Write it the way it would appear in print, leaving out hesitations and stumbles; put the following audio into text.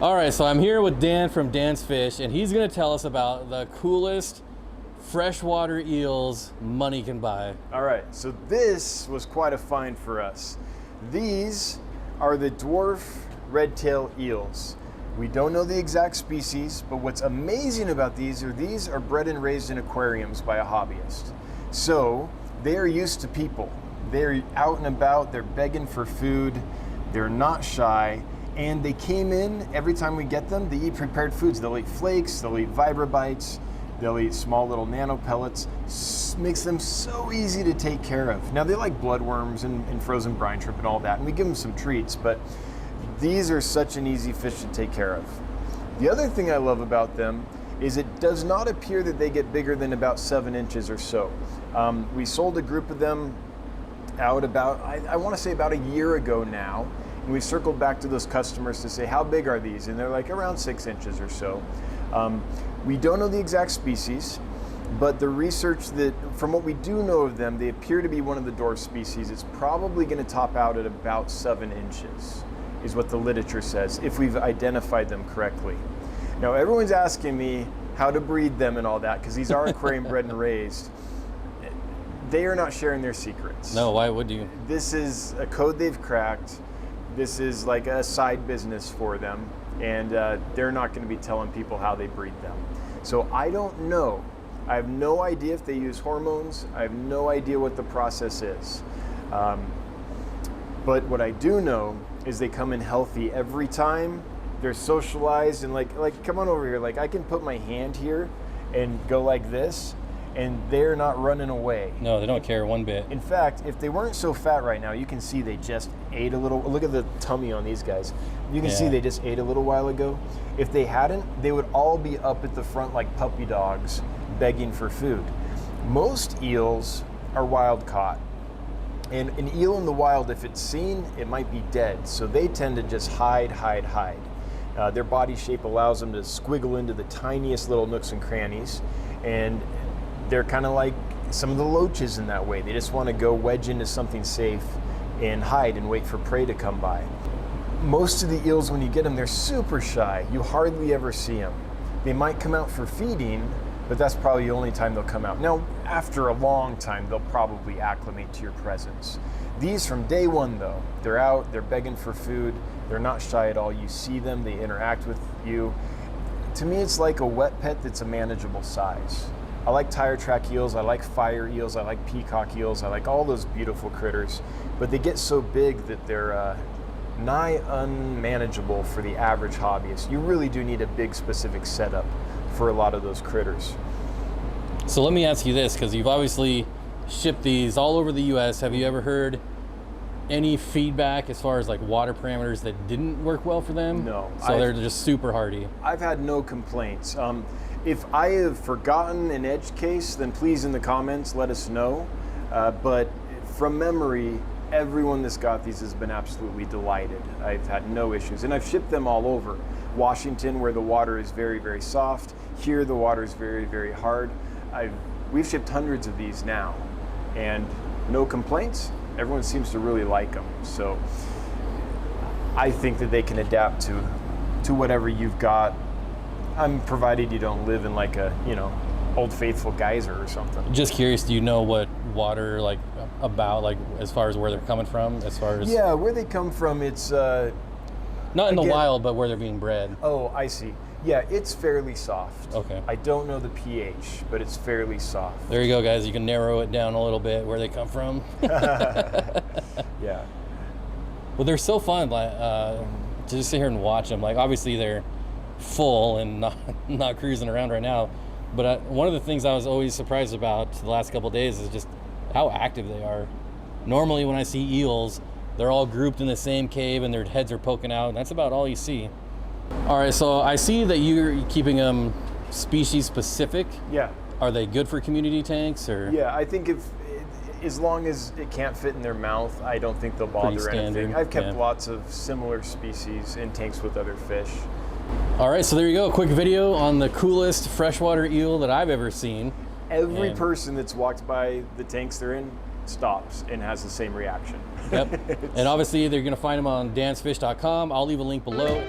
All right, so I'm here with Dan from Dan's Fish, and he's gonna tell us about the coolest freshwater eels money can buy. All right, so this was quite a find for us. These are the dwarf red-tail eels. We don't know the exact species, but what's amazing about these are bred and raised in aquariums by a hobbyist. So they are used to people. They're out and about, they're begging for food, they're not shy, and they came in, every time we get them, they eat prepared foods. They'll eat flakes, they'll eat Vibrabites, they'll eat small little nano pellets. Makes them so easy to take care of. Now they like bloodworms and frozen brine shrimp and all that, and we give them some treats, but these are such an easy fish to take care of. The other thing I love about them is it does not appear that they get bigger than about 7 inches or so. We sold a group of them out about, I want to say about a year ago now, and we've circled back to those customers to say, how big are these? And they're like around 6 inches or so. We don't know the exact species, but the research that, from what we do know of them, they appear to be one of the dwarf species. It's probably going to top out at about 7 inches, is what the literature says, if we've identified them correctly. Now, everyone's asking me how to breed them and all that, because these are aquarium bred and raised. They are not sharing their secrets. No, why would you? This is a code they've cracked. This is like a side business for them, and they're not going to be telling people how they breed them. So I don't know. I have no idea if they use hormones. I have no idea what the process is. But what I do know is they come in healthy every time. They're socialized, and like come on over here. Like, I can put my hand here and go like this, and they're not running away. No, they don't care one bit. In fact, if they weren't so fat right now, you can see they just ate a little. Look at the tummy on these guys. You can see they just ate a little while ago. If they hadn't, they would all be up at the front like puppy dogs, begging for food. Most eels are wild caught. And an eel in the wild, if it's seen, it might be dead. So they tend to just hide. Their body shape allows them to squiggle into the tiniest little nooks and crannies. And they're kind of like some of the loaches in that way. They just want to go wedge into something safe and hide and wait for prey to come by. Most of the eels, when you get them, they're super shy. You hardly ever see them. They might come out for feeding, but that's probably the only time they'll come out. Now, after a long time, they'll probably acclimate to your presence. These, from day one though, they're out, they're begging for food, they're not shy at all. You see them, they interact with you. To me, it's like a wet pet that's a manageable size. I like tire track eels, I like fire eels, I like peacock eels, I like all those beautiful critters, but they get so big that they're nigh unmanageable for the average hobbyist. You really do need a big specific setup for a lot of those critters. So let me ask you this, because you've obviously shipped these all over the US. Have you ever heard any feedback as far as like water parameters that didn't work well for them? No. So they're just super hardy. I've had no complaints. If I have forgotten an edge case, then please in the comments let us know. But from memory, everyone that's got these has been absolutely delighted. I've had no issues, and I've shipped them all over. Washington, where the water is very, very soft. Here, the water is very, very hard. We've shipped hundreds of these now, and no complaints. Everyone seems to really like them. So I think that they can adapt to whatever you've got. Provided you don't live in like a, Old Faithful geyser or something. Just curious, do you know what water, like, about, like, as far as where they're coming from, as far as... Yeah, where they come from, it's... not in the wild, but where they're being bred. Oh, I see. Yeah, it's fairly soft. Okay. I don't know the pH, but it's fairly soft. There you go, guys. You can narrow it down a little bit where they come from. Yeah. Well, they're so fun, to just sit here and watch them. Like, obviously they're full and not cruising around right now, but one of the things I was always surprised about the last couple of days is just how active they are. Normally when I see eels, they're all grouped in the same cave and their heads are poking out, and that's about all you see. All right, so I see that you're keeping them species specific. Yeah. Are they good for community tanks, or? Yeah, I think as long as it can't fit in their mouth, I don't think they'll bother anything. I've kept lots of similar species in tanks with other fish. All right, so there you go. A quick video on the coolest freshwater eel that I've ever seen. Every person that's walked by the tanks they're in stops and has the same reaction. Yep. And obviously, they're going to find them on dansfish.com. I'll leave a link below.